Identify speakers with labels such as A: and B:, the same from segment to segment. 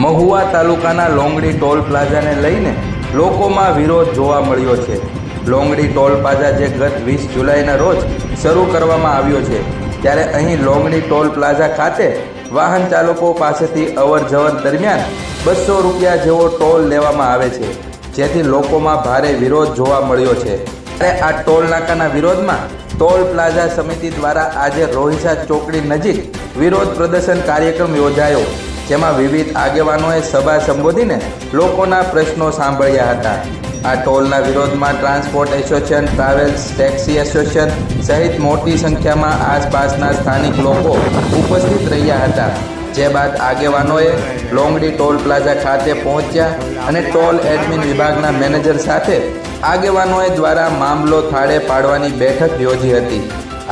A: મહુવા તાલુકાના લોંગડી ટોલ પ્લાઝાને લઈને લોકોમાં વિરોધ જોવા મળ્યો છે। લોંગડી ટોલ પ્લાઝા જે ગત 20 જુલાઈના રોજ શરૂ કરવામાં આવ્યો છે, ત્યારે અહીં લોંગડી ટોલ પ્લાઝા ખાતે વાહન ચાલકો પાસેથી અવરજવર દરમિયાન 200 રૂપિયા જેવો ટોલ લેવામાં આવે છે, જેથી લોકોમાં ભારે વિરોધ જોવા મળ્યો છે। ત્યારે આ ટોલ નાકાના વિરોધમાં ટોલ પ્લાઝા સમિતિ દ્વારા આજે રોહિસા ચોકડી નજીક વિરોધ પ્રદર્શન કાર્યક્રમ યોજાયો, જેમાં વિવિધ આગેવાનોએ સભા સંબોધીને લોકોના પ્રશ્નો સાંભળ્યા હતા। આ ટોલના વિરોધમાં transport association, travels taxi association સહિત મોટી સંખ્યામાં આસપાસના સ્થાનિક લોકો ઉપસ્થિત રહ્યા હતા। જે બાદ આગેવાનોએ લોંગડી ટોલ પ્લાઝા ખાતે પહોંચ્યા અને ટોલ એડમિન વિભાગના મેનેજર સાથે આગેવાનોએ દ્વારા મામલો થાળે પાડવાની બેઠક યોજી હતી।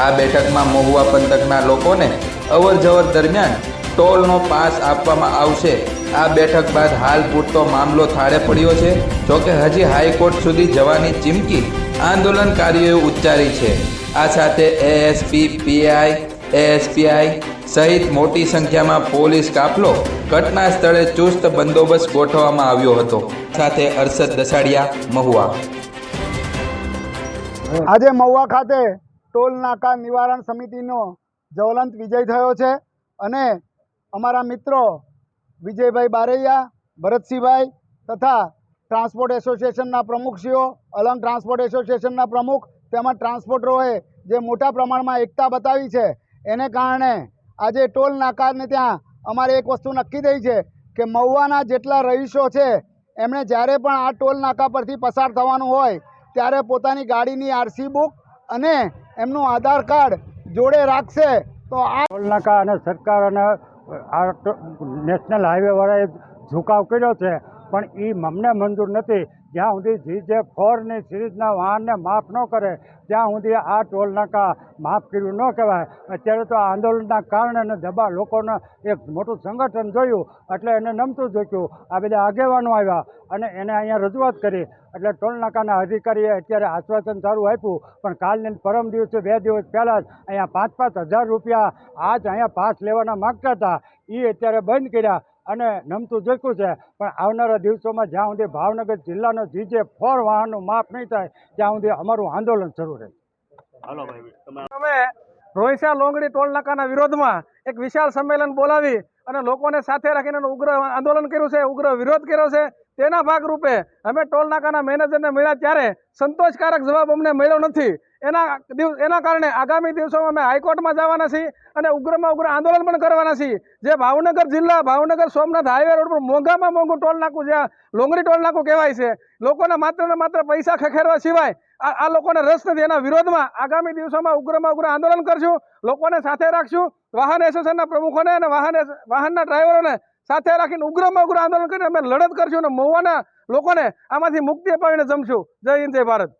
A: આ બેઠકમાં મહુવા પંથકના લોકોને અવરજવર દરમિયાન ટોલનો પાસ આપવામાં આવશે। આ બેઠક બાદ હાલ પૂરતો મામલો થાળે પડ્યો છે, જોકે હજી હાઈકોર્ટ સુધી જવાની ચીમકી આંદોલનકારીઓએ ઉચ્ચારી છે। આ સાથે એએસપી, પીઆઈ, એએસપીઆઈ સહિત મોટી સંખ્યામાં પોલીસ કાફલો ઘટના સ્થળે ચુસ્ત બંદોબસ્ત ગોઠવવામાં આવ્યો હતો। સાથે અરશદ દસાડિયા, મહુવા।
B: આજે મહુવા ખાતે ટોલ નાકા નિવારણ સમિતિનો જ્વલંત વિજય થયો છે અને અમારા મિત્રો વિજયભાઈ બારૈયા, ભરતસિંહભાઈ તથા ટ્રાન્સપોર્ટ એસોસિએશનના પ્રમુખશ્રીઓ, અલંગ ટ્રાન્સપોર્ટ એસોસિએશનના પ્રમુખ તેમજ ટ્રાન્સપોર્ટરોએ જે મોટા પ્રમાણમાં એકતા બતાવી છે, એને કારણે આજે ટોલ નાકાને ત્યાં અમારે એક વસ્તુ નક્કી થઈ છે કે મહુવાના જેટલા રહીશો છે એમણે જ્યારે પણ આ ટોલ નાકા પરથી પસાર થવાનું હોય ત્યારે પોતાની ગાડીની આરસી બુક અને એમનું આધાર કાર્ડ જોડે રાખશે તો આ
C: ટોલ નાકા અને સરકાર અને આ નેશનલ હાઈવેવાળાએ ઝુકાવ કર્યો છે, પણ એ અમને મંજૂર નથી। જ્યાં સુધી GJ4ની સિરીઝના વાહનને માફ ન કરે ત્યાં સુધી આ ટોલ નાકા માફ કર્યું ન કહેવાય। અત્યારે તો આંદોલનના કારણે અને દબાણ લોકોને એક મોટું સંગઠન જોયું એટલે એને નમતું જોઈતું, આ બધા આગેવાનો આવ્યા અને એને અહીંયા રજૂઆત કરી એટલે ટોલ નાકાના અધિકારીએ અત્યારે આશ્વાસન સારું આપ્યું, પણ કાલની પરમ દિવસે 2 દિવસ પહેલાં જ અહીંયા 5,000 રૂપિયા આજ અહીંયા પાસ લેવાના માગતા હતા, એ અત્યારે બંધ કર્યા અને નમતું જોઈતું છે। પણ આવનારા દિવસોમાં જ્યાં સુધી ભાવનગર જિલ્લાનો GJ4 વાહનનું માફ નહીં થાય ત્યાં સુધી અમારું આંદોલન શરૂ રહે।
D: અમે રોહિસા લોંગડી ટોલ નાકાના વિરોધમાં એક વિશાળ સંમેલન બોલાવી અને લોકોને સાથે રાખીને ઉગ્ર આંદોલન કર્યું છે, ઉગ્ર વિરોધ કર્યો છે। તેના ભાગરૂપે અમે ટોલ નાકાના મેનેજરને મળ્યા ત્યારે સંતોષકારક જવાબ અમને મળ્યો નથી। એના કારણે આગામી દિવસોમાં અમે હાઈકોર્ટમાં જવાના છીએ અને ઉગ્રમાં ઉગ્ર આંદોલન પણ કરવાના છીએ। જે ભાવનગર જિલ્લા, ભાવનગર સોમનાથ હાઈવે રોડ પર મોંઘામાં મોંઘું ટોલ નાકું, જ્યાં લોંગડી ટોલ નાકું કહેવાય છે, લોકોને માત્ર ને માત્ર પૈસા ખખેરવા સિવાય આ લોકોને રસ નથી। એના વિરોધમાં આગામી દિવસોમાં ઉગ્રમાં ઉગ્ર આંદોલન કરશું, લોકોને સાથે રાખશું। વાહન એસોસિએશનના પ્રમુખોને અને વાહનના ડ્રાઈવરોને સાથે રાખીને ઉગ્રમાં ઉગ્ર આંદોલન કરીને અમે લડત કરશું અને મહુવાના લોકોને આમાંથી મુક્તિ અપાવીને જમશું। જય હિન્દ, જય ભારત।